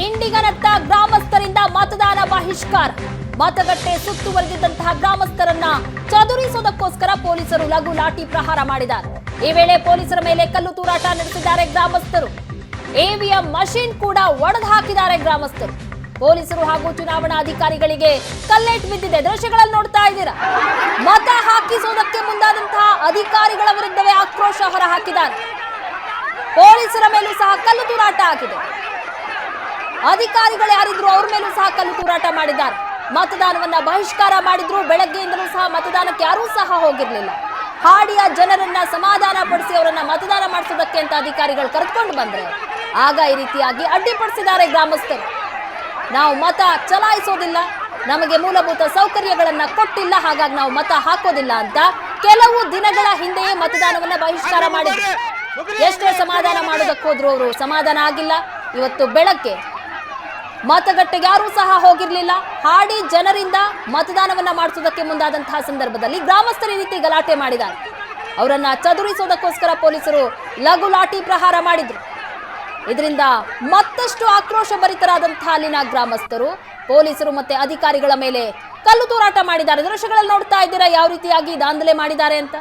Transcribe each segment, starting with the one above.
ಇಂಡಿಗನತ್ತ ಗ್ರಾಮಸ್ಥರಿಂದ ಮತದಾನ ಬಹಿಷ್ಕಾರ. ಮತಗಟ್ಟೆ ಸುತ್ತುವರೆದಿದ್ದಂತಹ ಗ್ರಾಮಸ್ಥರನ್ನ ಚದುರಿಸುವುದಕ್ಕೋಸ್ಕರ ಪೊಲೀಸರು ಲಘು ಲಾಠಿ ಪ್ರಹಾರ ಮಾಡಿದ್ದಾರೆ. ಈ ವೇಳೆ ಪೊಲೀಸರ ಮೇಲೆ ಕಲ್ಲು ತೂರಾಟ ನಡೆಸಿದ್ದಾರೆ ಗ್ರಾಮಸ್ಥರು. ಇವಿಎಂ ಮಷೀನ್ ಕೂಡ ಒಡೆದು ಹಾಕಿದ್ದಾರೆ ಗ್ರಾಮಸ್ಥರು. ಪೊಲೀಸರು ಹಾಗೂ ಚುನಾವಣಾ ಅಧಿಕಾರಿಗಳಿಗೆ ಕಲ್ಲೇಟು ಬಿದ್ದಿದೆ. ದೃಶ್ಯಗಳಲ್ಲಿ ನೋಡ್ತಾ ಇದ್ದೀರಾ. ಮತ ಹಾಕಿಸುವುದಕ್ಕೆ ಮುಂದಾದಂತಹ ಅಧಿಕಾರಿಗಳ ವಿರುದ್ಧವೇ ಆಕ್ರೋಶ ಹೊರಹಾಕಿದ್ದಾರೆ. ಪೊಲೀಸರ ಮೇಲೂ ಸಹ ಕಲ್ಲು ತೂರಾಟ ಆಗಿದೆ. ಅಧಿಕಾರಿಗಳು ಯಾರಿದ್ರು ಅವ್ರ ಮೇಲೂ ಸಹ ಕಲ್ಲು ತೂರಾಟ ಮಾಡಿದ್ದಾರೆ. ಮತದಾನವನ್ನ ಬಹಿಷ್ಕಾರ ಮಾಡಿದ್ರು. ಬೆಳಗ್ಗೆಯಿಂದಲೂ ಸಹ ಮತದಾನಕ್ಕೆ ಯಾರೂ ಸಹ ಹೋಗಿರ್ಲಿಲ್ಲ. ಹಾಡಿಯ ಜನರನ್ನ ಸಮಾಧಾನ ಪಡಿಸಿ ಅವರನ್ನ ಮತದಾನ ಮಾಡಿಸೋದಕ್ಕೆ ಅಂತ ಅಧಿಕಾರಿಗಳು ಕರೆದುಕೊಂಡು ಬಂದ್ರೆ ಆಗ ಈ ರೀತಿಯಾಗಿ ಅಡ್ಡಿಪಡಿಸಿದ್ದಾರೆ ಗ್ರಾಮಸ್ಥರು. ನಾವು ಮತ ಚಲಾಯಿಸೋದಿಲ್ಲ, ನಮಗೆ ಮೂಲಭೂತ ಸೌಕರ್ಯಗಳನ್ನ ಕೊಟ್ಟಿಲ್ಲ, ಹಾಗಾಗಿ ನಾವು ಮತ ಹಾಕೋದಿಲ್ಲ ಅಂತ ಕೆಲವು ದಿನಗಳ ಹಿಂದೆಯೇ ಮತದಾನವನ್ನ ಬಹಿಷ್ಕಾರ ಮಾಡಿದ್ರು. ಎಷ್ಟೇ ಸಮಾಧಾನ ಮಾಡೋದಕ್ಕೆ ಹೋದ್ರು ಅವರು ಸಮಾಧಾನ ಆಗಿಲ್ಲ. ಇವತ್ತು ಬೆಳಗ್ಗೆ ಮತಗಟ್ಟೆಗೆ ಯಾರೂ ಸಹ ಹೋಗಿರ್ಲಿಲ್ಲ. ಹಾಡಿ ಜನರಿಂದ ಮತದಾನವನ್ನ ಮಾಡಿಸೋದಕ್ಕೆ ಮುಂದಾದಂತಹ ಸಂದರ್ಭದಲ್ಲಿ ಗ್ರಾಮಸ್ಥರ ರೀತಿ ಗಲಾಟೆ ಮಾಡಿದ್ದಾರೆ. ಅವರನ್ನ ಚದುರಿಸೋದಕ್ಕೋಸ್ಕರ ಪೊಲೀಸರು ಲಘು ಲಾಠಿ ಪ್ರಹಾರ ಮಾಡಿದ್ರು. ಇದರಿಂದ ಮತ್ತಷ್ಟು ಆಕ್ರೋಶ ಭರಿತರಾದಂತಹ ಅಲ್ಲಿನ ಗ್ರಾಮಸ್ಥರು ಪೊಲೀಸರು ಮತ್ತೆ ಅಧಿಕಾರಿಗಳ ಮೇಲೆ ಕಲ್ಲು ತೂರಾಟ ಮಾಡಿದ್ದಾರೆ. ದೃಶ್ಯಗಳಲ್ಲಿ ನೋಡ್ತಾ ಇದ್ದೀರಾ ಯಾವ ರೀತಿಯಾಗಿ ದಾಂಧಲೆ ಮಾಡಿದ್ದಾರೆ ಅಂತ.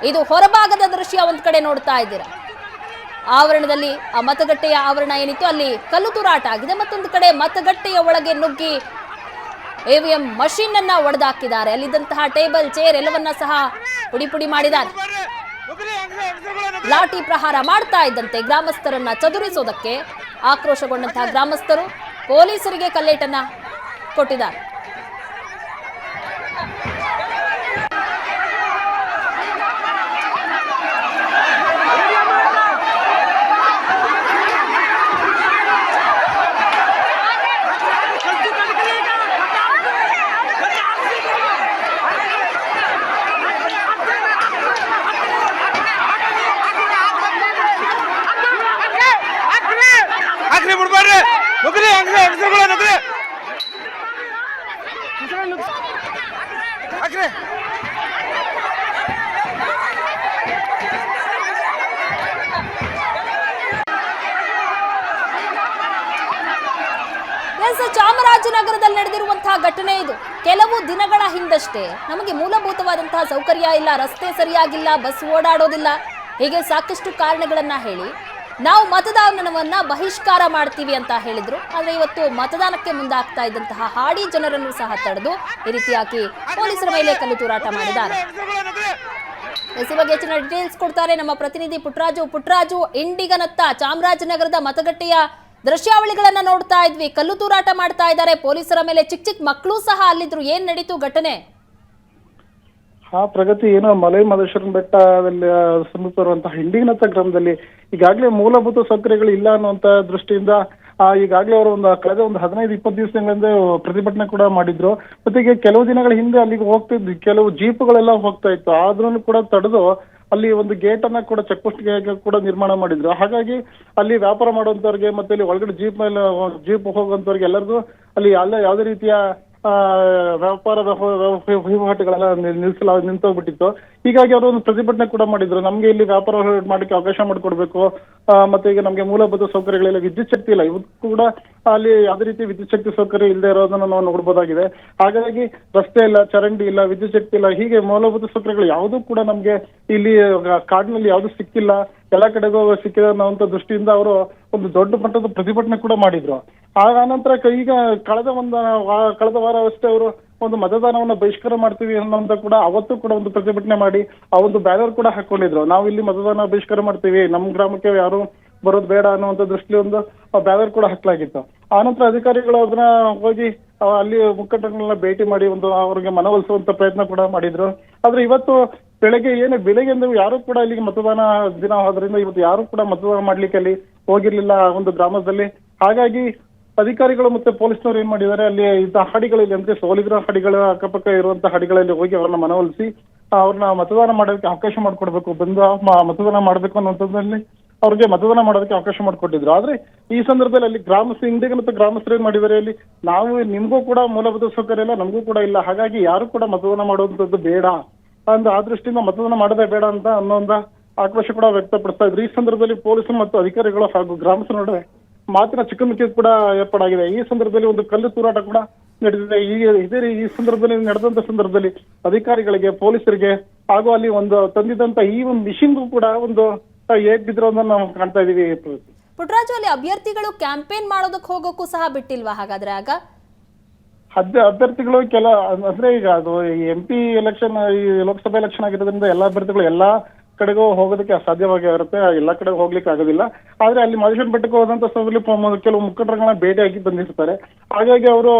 ಇದು ಹೊರಭಾಗದ ದೃಶ್ಯ ಒಂದ್ ಕಡೆ ನೋಡ್ತಾ ಇದ್ದೀರಾ. ಆವರಣದಲ್ಲಿ ಆ ಮತಗಟ್ಟೆಯ ಆವರಣ ಏನಿತ್ತು ಅಲ್ಲಿ ಕಲ್ಲು ತೂರಾಟ ಆಗಿದೆ. ಮತ್ತೊಂದು ಕಡೆ ಮತಗಟ್ಟೆಯ ಒಳಗೆ ನುಗ್ಗಿ ಇವಿಎಂ ಮಷೀನ್ ಅನ್ನ ಒಡೆದಾಕಿದ್ದಾರೆ. ಅಲ್ಲಿದ್ದಂತಹ ಟೇಬಲ್ ಚೇರ್ ಎಲ್ಲವನ್ನ ಸಹ ಪುಡಿ ಪುಡಿ ಮಾಡಿದ್ದಾರೆ. ಲಾಠಿ ಪ್ರಹಾರ ಮಾಡ್ತಾ ಇದ್ದಂತೆ ಗ್ರಾಮಸ್ಥರನ್ನ ಚದುರಿಸೋದಕ್ಕೆ ಆಕ್ರೋಶಗೊಂಡಂತಹ ಗ್ರಾಮಸ್ಥರು ಪೊಲೀಸರಿಗೆ ಕಲ್ಲೇಟನ್ನ ಕೊಟ್ಟಿದ್ದಾರೆ. ಚಾಮರಾಜನಗರದಲ್ಲಿ ನಡೆದಿರುವಂತಹ ಘಟನೆ ಇದು. ಕೆಲವು ದಿನಗಳ ಹಿಂದಷ್ಟೇ ನಮಗೆ ಮೂಲಭೂತವಾದಂತಹ ಸೌಕರ್ಯ ಇಲ್ಲ, ರಸ್ತೆ ಸರಿಯಾಗಿಲ್ಲ, ಬಸ್ ಓಡಾಡೋದಿಲ್ಲ, ಹೀಗೆ ಸಾಕಷ್ಟು ಕಾರಣಗಳನ್ನ ಹೇಳಿ ನಾವು ಮತದಾನವನ್ನ ಬಹಿಷ್ಕಾರ ಮಾಡ್ತೀವಿ ಅಂತ ಹೇಳಿದ್ರು. ಆದ್ರೆ ಇವತ್ತು ಮತದಾನಕ್ಕೆ ಮುಂದಾಗ್ತಾ ಇದ್ದಂತಹ ಹಾಡಿ ಜನರನ್ನು ಸಹ ತಡೆದು ಈ ರೀತಿಯಾಗಿ ಪೊಲೀಸರ ಮೇಲೆ ಕಲ್ಲು ತೂರಾಟ ಮಾಡಿದ್ದಾರೆ. ಈ ಬಗ್ಗೆ ಹೆಚ್ಚಿನ ಡೀಟೇಲ್ಸ್ ಕೊಡ್ತಾರೆ ನಮ್ಮ ಪ್ರತಿನಿಧಿ ಪುಟ್ಟರಾಜು. ಇಂಡಿಗನತ್ತ ಚಾಮರಾಜನಗರದ ಮತಗಟ್ಟೆಯ ದೃಶ್ಯಾವಳಿಗಳನ್ನ ನೋಡ್ತಾ ಇದ್ವಿ. ಕಲ್ಲು ತೂರಾಟ ಮಾಡ್ತಾ ಇದ್ದಾರೆ ಪೊಲೀಸರ ಮೇಲೆ. ಚಿಕ್ಕ ಮಕ್ಕಳು ಸಹ ಅಲ್ಲಿದ್ರು. ಏನ್ ನಡೀತು ಘಟನೆ? ಪ್ರಗತಿ ಏನೋ ಮಲೈ ಮಹದೇಶ್ವರನ ಬೆಟ್ಟದಲ್ಲಿ ಸಮೀಪ ಇರುವಂತಹ ಇಂಡಿಗನತ್ತ ಗ್ರಾಮದಲ್ಲಿ ಈಗಾಗಲೇ ಮೂಲಭೂತ ಸೌಕರ್ಯಗಳು ಇಲ್ಲ ಅನ್ನುವಂತ ದೃಷ್ಟಿಯಿಂದ ಈಗಾಗಲೇ ಅವರು ಕಳೆದ 15-20 ದಿವಸಗಳಿಂದ ಪ್ರತಿಭಟನೆ ಕೂಡ ಮಾಡಿದ್ರು. ಜೊತೆಗೆ ಕೆಲವು ದಿನಗಳ ಹಿಂದೆ ಅಲ್ಲಿಗೆ ಹೋಗ್ತಿದ್ವಿ, ಕೆಲವು ಜೀಪ್ಗಳೆಲ್ಲ ಹೋಗ್ತಾ ಇತ್ತು, ಆದ್ರೂ ಕೂಡ ತಡೆದು ಅಲ್ಲಿ ಒಂದು ಗೇಟ್ ಅನ್ನ ಕೂಡ ಚೆಕ್ ಪೋಸ್ಟ್ ಕೂಡ ನಿರ್ಮಾಣ ಮಾಡಿದ್ರು. ಹಾಗಾಗಿ ಅಲ್ಲಿ ವ್ಯಾಪಾರ ಮಾಡುವಂತವ್ರಿಗೆ ಮತ್ತೆ ಅಲ್ಲಿ ಒಳಗಡೆ ಜೀಪ್ ಹೋಗುವಂತವ್ರಿಗೆ ಎಲ್ಲರಿಗೂ ಅಲ್ಲಿ ಯಾವುದೇ ರೀತಿಯ ವ್ಯಾಪಾರ ವಹಿವಾಟುಗಳೆಲ್ಲ ನಿಂತೋಗ್ಬಿಟ್ಟಿತ್ತು. ಹೀಗಾಗಿ ಅವರು ಒಂದು ಪ್ರತಿಭಟನೆ ಕೂಡ ಮಾಡಿದ್ರು. ನಮ್ಗೆ ಇಲ್ಲಿ ವ್ಯಾಪಾರ ಮಾಡಲಿಕ್ಕೆ ಅವಕಾಶ ಮಾಡಿಕೊಡ್ಬೇಕು, ಮತ್ತೆ ಈಗ ನಮ್ಗೆ ಮೂಲಭೂತ ಸೌಕರ್ಯಗಳಿಲ್ಲ, ವಿದ್ಯುತ್ ಶಕ್ತಿ ಇಲ್ಲ. ಇವತ್ತು ಕೂಡ ಅಲ್ಲಿ ಯಾವುದೇ ರೀತಿ ವಿದ್ಯುತ್ ಶಕ್ತಿ ಸೌಕರ್ಯ ಇಲ್ಲದೆ ಇರೋದನ್ನ ನಾವು ನೋಡ್ಬೋದಾಗಿದೆ. ಹಾಗಾಗಿ ರಸ್ತೆ ಇಲ್ಲ, ಚರಂಡಿ ಇಲ್ಲ, ವಿದ್ಯುತ್ ಶಕ್ತಿ ಇಲ್ಲ, ಹೀಗೆ ಮೂಲಭೂತ ಸೌಕರ್ಯಗಳು ಯಾವುದೂ ಕೂಡ ನಮ್ಗೆ ಇಲ್ಲಿ ಕಾಡಿನಲ್ಲಿ ಯಾವ್ದು ಸಿಕ್ಕಿಲ್ಲ, ಎಲ್ಲ ಕಡೆಗೂ ಸಿಕ್ಕಿದ ಅನ್ನೋಂಥ ದೃಷ್ಟಿಯಿಂದ ಅವರು ಒಂದು ದೊಡ್ಡ ಮಟ್ಟದ ಪ್ರತಿಭಟನೆ ಕೂಡ ಮಾಡಿದ್ರು. ಆನಂತರ ಈಗ ಕಳೆದ ವಾರ ಅಷ್ಟೇ ಅವರು ಒಂದು ಮತದಾನವನ್ನ ಬಹಿಷ್ಕಾರ ಮಾಡ್ತೀವಿ ಅನ್ನೋಂತ ಕೂಡ ಅವತ್ತು ಕೂಡ ಒಂದು ಪ್ರತಿಭಟನೆ ಮಾಡಿ ಆ ಒಂದು ಬ್ಯಾನರ್ ಕೂಡ ಹಾಕೊಂಡಿದ್ರು. ನಾವು ಇಲ್ಲಿ ಮತದಾನ ಬಹಿಷ್ಕಾರ ಮಾಡ್ತೀವಿ, ನಮ್ಮ ಗ್ರಾಮಕ್ಕೆ ಯಾರು ಬರೋದು ಬೇಡ ಅನ್ನುವಂಥ ದೃಷ್ಟಿ ಒಂದು ಬ್ಯಾನರ್ ಕೂಡ ಹಾಕ್ಲಾಗಿತ್ತು. ಆನಂತರ ಅಧಿಕಾರಿಗಳು ಅದನ್ನ ಹೋಗಿ ಅಲ್ಲಿ ಮುಖಂಡರನ್ನೆಲ್ಲ ಭೇಟಿ ಮಾಡಿ ಒಂದು ಅವ್ರಿಗೆ ಮನವೊಲಿಸುವಂತ ಪ್ರಯತ್ನ ಕೂಡ ಮಾಡಿದ್ರು. ಆದ್ರೆ ಇವತ್ತು ಬೆಳಗ್ಗೆ ಯಾರು ಕೂಡ ಇಲ್ಲಿಗೆ ಮತದಾನ ದಿನ ಆದ್ರಿಂದ ಇವತ್ತು ಯಾರು ಕೂಡ ಮತದಾನ ಮಾಡ್ಲಿಕ್ಕೆ ಅಲ್ಲಿ ಹೋಗಿರ್ಲಿಲ್ಲ ಒಂದು ಗ್ರಾಮದಲ್ಲಿ. ಹಾಗಾಗಿ ಅಧಿಕಾರಿಗಳು ಮತ್ತೆ ಪೊಲೀಸ್ನವರು ಏನ್ ಮಾಡಿದ್ದಾರೆ, ಅಲ್ಲಿ ಇದ್ದ ಹಾಡಿಗಳಲ್ಲಿ ಅಂದ್ರೆ ಸೋಲಿಗರ ಹಾಡಿಗಳ ಅಕ್ಕಪಕ್ಕ ಇರುವಂತಹ ಹಾಡಿಗಳಲ್ಲಿ ಹೋಗಿ ಅವ್ರನ್ನ ಮನವೊಲಿಸಿ ಅವ್ರನ್ನ ಮತದಾನ ಮಾಡೋದಕ್ಕೆ ಅವಕಾಶ ಮಾಡಿಕೊಡ್ಬೇಕು, ಬಂದು ಮತದಾನ ಮಾಡ್ಬೇಕು ಅನ್ನೋಂಥದ್ದಲ್ಲಿ ಅವ್ರಿಗೆ ಮತದಾನ ಮಾಡೋದಕ್ಕೆ ಅವಕಾಶ ಮಾಡಿಕೊಟ್ಟಿದ್ರು. ಆದ್ರೆ ಈ ಸಂದರ್ಭದಲ್ಲಿ ಅಲ್ಲಿ ಇಂಡಿಗನತ್ತ ಗ್ರಾಮಸ್ಥರು ಏನ್ ಮಾಡಿದ್ದಾರೆ, ಅಲ್ಲಿ ನಾವು ನಿಮ್ಗೂ ಕೂಡ ಮೂಲಭೂತ ಸೌಕರ್ಯ ಇಲ್ಲ, ನಮಗೂ ಕೂಡ ಇಲ್ಲ, ಹಾಗಾಗಿ ಯಾರು ಕೂಡ ಮತದಾನ ಮಾಡುವಂಥದ್ದು ಬೇಡ ಆ ದೃಷ್ಟಿಯಿಂದ ಮತದಾನ ಮಾಡದೇ ಬೇಡ ಅನ್ನೋ ಆಕ್ರೋಶ ಕೂಡ ವ್ಯಕ್ತಪಡಿಸ್ತಾ ಇದ್ರು. ಈ ಸಂದರ್ಭದಲ್ಲಿ ಪೊಲೀಸರು ಮತ್ತು ಅಧಿಕಾರಿಗಳು ಹಾಗೂ ಗ್ರಾಮಸ್ಥರ ನಡುವೆ ಮಾತಿನ ಚಕಮಕಿ ಕೂಡ ಏರ್ಪಾಡಾಗಿದೆ. ಈ ಸಂದರ್ಭದಲ್ಲಿ ಒಂದು ಕಲ್ಲು ತೂರಾಟ ಕೂಡ ನಡೆದಿದೆ. ಈ ಸಂದರ್ಭದಲ್ಲಿ ನಡೆದಂತ ಸಂದರ್ಭದಲ್ಲಿ ಅಧಿಕಾರಿಗಳಿಗೆ, ಪೊಲೀಸರಿಗೆ ಹಾಗೂ ಅಲ್ಲಿ ಒಂದು ತಂದಿದ್ದಂತ ಈ ಒಂದು ಮಿಷಿನ್ಗೂ ಕೂಡ ಒಂದು ಏಟ್ ಬಿದ್ದಿರೋದನ್ನ ನಾವು ಕಾಣ್ತಾ ಇದೀವಿ. ಪುಟ್ಟರಾಜು, ಅಲ್ಲಿ ಅಭ್ಯರ್ಥಿಗಳು ಕ್ಯಾಂಪೇನ್ ಮಾಡೋದಕ್ಕೆ ಹೋಗೋಕ್ಕೂ ಸಹ ಬಿಟ್ಟಿಲ್ವಾ ಹಾಗಾದ್ರೆ? ಆಗ ಅಭ್ಯರ್ಥಿಗಳು ಅಂದ್ರೆ ಈಗ ಅದು MP ಎಲೆಕ್ಷನ್, ಈ ಲೋಕಸಭಾ ಎಲೆಕ್ಷನ್ ಆಗಿರೋದ್ರಿಂದ ಎಲ್ಲಾ ಅಭ್ಯರ್ಥಿಗಳು ಎಲ್ಲಾ ಕಡೆಗೂ ಹೋಗೋದಕ್ಕೆ ಅಸಾಧ್ಯವಾಗಿ ಇರುತ್ತೆ, ಎಲ್ಲಾ ಕಡೆಗೂ ಹೋಗ್ಲಿಕ್ಕೆ ಆಗೋದಿಲ್ಲ. ಆದ್ರೆ ಅಲ್ಲಿ ಮಹದೇಶ್ವರ ಬೆಟ್ಟಕ್ಕೆ ಹೋದಂತ ಸಂದರ್ಭದಲ್ಲಿ ಕೆಲವು ಮುಖಂಡರುಗಳನ್ನ ಭೇಟಿಯಾಗಿ ಬಂದಿರ್ತಾರೆ. ಹಾಗಾಗಿ ಅವರು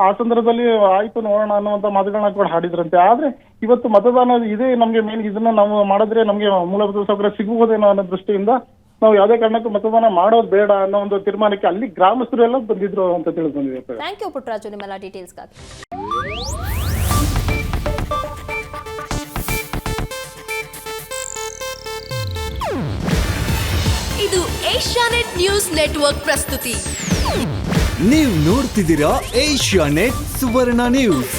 ಆ ಸಂದರ್ಭದಲ್ಲಿ ಆಯ್ತು ನೋಡೋಣ ಅನ್ನುವಂತ ಮಾತುಗಳನ್ನ ಕೂಡ ಹಾಡಿದ್ರಂತೆ. ಆದ್ರೆ ಇವತ್ತು ಮತದಾನ ಇದೇ ನಮ್ಗೆ ಮೇನ್, ಇದನ್ನ ನಾವು ಮಾಡಿದ್ರೆ ನಮ್ಗೆ ಮೂಲಭೂತ ಸೌಕರ್ಯ ಸಿಗುವುದೇನೋ ಅನ್ನೋ ದೃಷ್ಟಿಯಿಂದ ನಾವು ಯಾವುದೇ ಕಾರಣಕ್ಕೂ ಮತದಾನ ಮಾಡೋದು ಬೇಡ ಅನ್ನೋ ಒಂದು ತೀರ್ಮಾನಕ್ಕೆ ಅಲ್ಲಿ ಗ್ರಾಮಸ್ಥರು ಎಲ್ಲ ಬಂದಿದ್ರು ಅಂತ ತಿಳಿದು ಬಂದಿದೆ. ಥ್ಯಾಂಕ್ ಯು ಪುಟ್ಟರಾಜು ನಿಮ್ಮೆಲ್ಲ ಡೀಟೇಲ್ಸ್ಗಾಗಿ. ಇದು ಏಷ್ಯಾನೆಟ್ ನ್ಯೂಸ್ ನೆಟ್ವರ್ಕ್ ಪ್ರಸ್ತುತಿ. ನೀವು ನೋಡ್ತಿದ್ದೀರಾ ಏಷ್ಯಾನೆಟ್ ಸುವರ್ಣ ನ್ಯೂಸ್.